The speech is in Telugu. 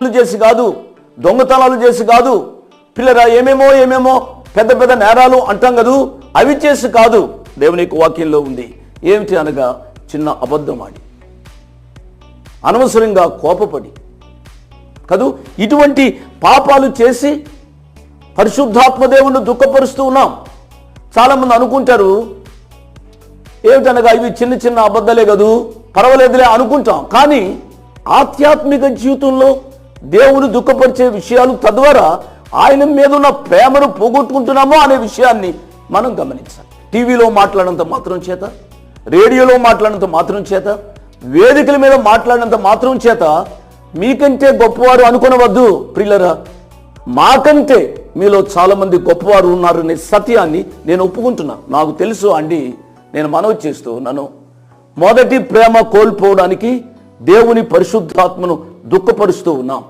చేసి కాదు, దొంగతనాలు చేసి కాదు, పిల్లరా ఏమేమో పెద్ద పెద్ద నేరాలు అంటాం కదూ, అవి చేసి కాదు. దేవుని యొక్క వాక్యంలో ఉంది. ఏమిటి అనగా చిన్న అబద్ధం ఆడి, అనవసరంగా కోపపడి కదూ, ఇటువంటి పాపాలు చేసి పరిశుద్ధాత్మ దేవుణ్ణి దుఃఖపరుస్తూ ఉన్నాం. చాలామంది అనుకుంటారు ఏమిటనగా ఇవి చిన్న చిన్న అబద్ధాలే కదూ, పర్వాలేదులే అనుకుంటాం. కానీ ఆధ్యాత్మిక జీవితంలో దేవుని దుఃఖపరిచే విషయాలు, తద్వారా ఆయన మీద ఉన్న ప్రేమను పోగొట్టుకుంటున్నామో అనే విషయాన్ని మనం గమనించాలి. టీవీలో మాట్లాడినంత మాత్రం చేత, రేడియోలో మాట్లాడినంత మాత్రం చేత, వేదికల మీద మాట్లాడినంత మాత్రం చేత మీకంటే గొప్పవారు అనుకునవద్దు ప్రియులరా. మాకంటే మీలో చాలామంది గొప్పవారు ఉన్నారనే సత్యాన్ని నేను ఒప్పుకుంటున్నాను. నాకు తెలుసు అండి. నేను మనవి చేస్తూ ఉన్నాను, మొదటి ప్రేమ కోల్పోవడానికి దేవుని పరిశుద్ధాత్మను దుఃఖపరుస్తూ ఉన్నాం.